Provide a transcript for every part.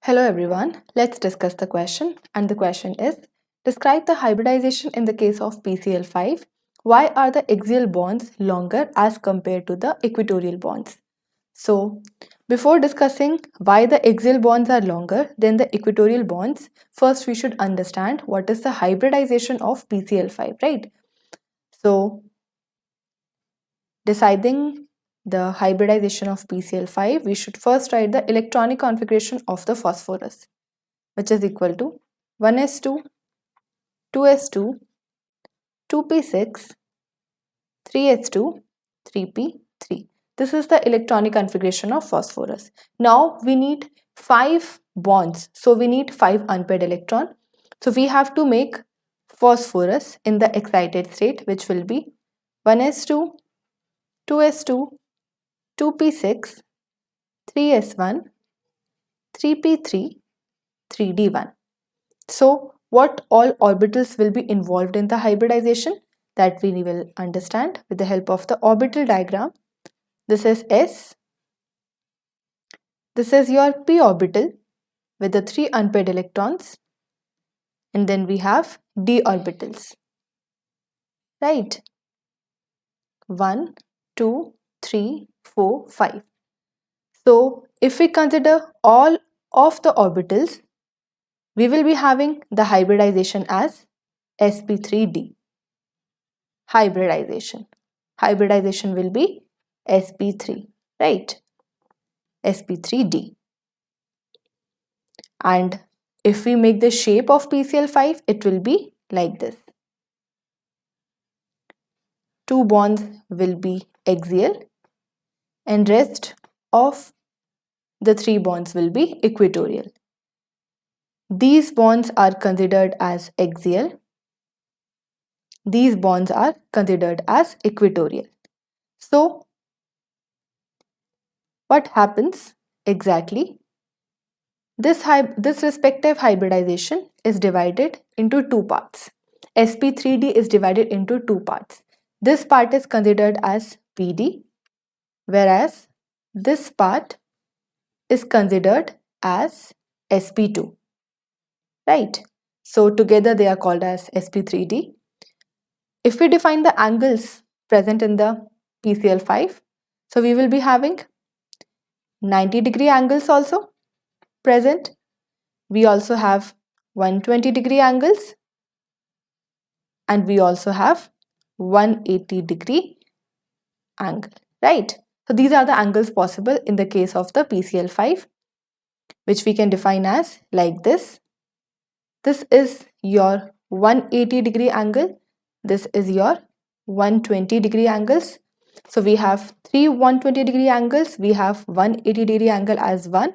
Hello everyone, let's discuss the question, and the question is, describe the hybridization in the case of PCl5. Why are the axial bonds longer as compared to the equatorial bonds? So, before discussing why the axial bonds are longer than the equatorial bonds, first we should understand what is the hybridization of PCl5, right? So, deciding the hybridization of PCl5, we should first write the electronic configuration of the phosphorus, which is equal to 1s2, 2s2, 2p6, 3s2, 3p3. This is the electronic configuration of phosphorus. Now we need 5 bonds. So we need 5 unpaired electron. So we have to make phosphorus in the excited state, which will be 1s2, 2s2, 2p6, 3s1, 3p3, 3d1. So what all orbitals will be involved in the hybridization? That we will understand with the help of the orbital diagram. This is S. This is your p orbital with the 3 unpaired electrons. And then we have d orbitals. Right? 1, 2, 3, 4, 5. So if we consider all of the orbitals, we will be having the hybridization as sp3d. Hybridization. Hybridization will be sp3, right? sp3d. And if we make the shape of PCl5, it will be like this. 2 bonds will be axial and rest of the 3 bonds will be equatorial. These bonds are considered as axial. These bonds are considered as equatorial. So, what happens exactly? This respective hybridization is divided into 2 parts. sp3d is divided into 2 parts. This part is considered as PD, whereas this part is considered as sp2. Right? So together they are called as sp3d. If we define the angles present in the PCl5, so we will be having 90-degree angles also present. We also have 120-degree angles, and we also have 180-degree angle, right? So these are the angles possible in the case of the PCl5, which we can define as like this. This is your 180-degree angle. This is your 120-degree angles. So we have 3 120-degree angles. We have 180-degree angle as one.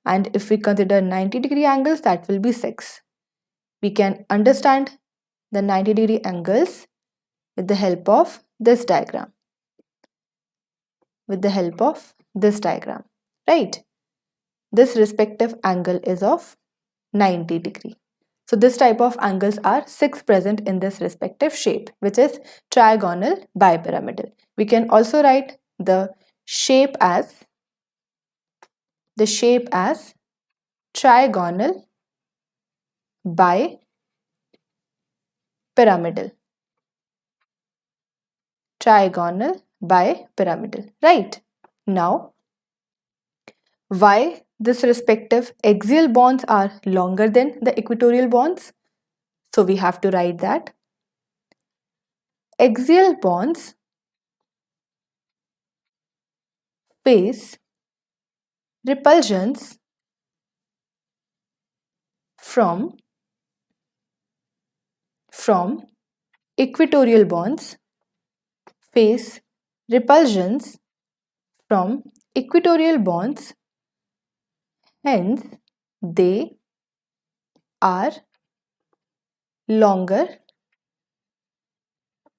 And if we consider 90-degree angles, that will be 6. We can understand the 90-degree angles with the help of this diagram. With the help of this diagram, right? This respective angle is of 90 degree. So this type of angles are 6 present in this respective shape, which is trigonal bipyramidal. We can also write the shape as trigonal bipyramidal. Trigonal bipyramidal, right? Now, why this respective axial bonds are longer than the equatorial bonds? So we have to write that axial bonds face repulsions from equatorial bonds face repulsions from equatorial bonds, hence they are longer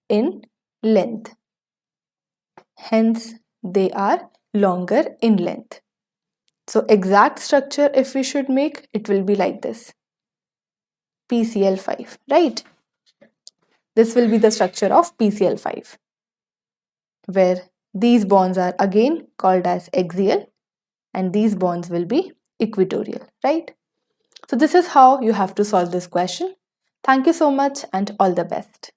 in length. Hence they are longer in length. So exact structure if we should make, it will be like this. PCl5, right? This will be the structure of PCl5, where these bonds are again called as axial and these bonds will be equatorial, right? So this is how you have to solve this question. Thank you so much and all the best.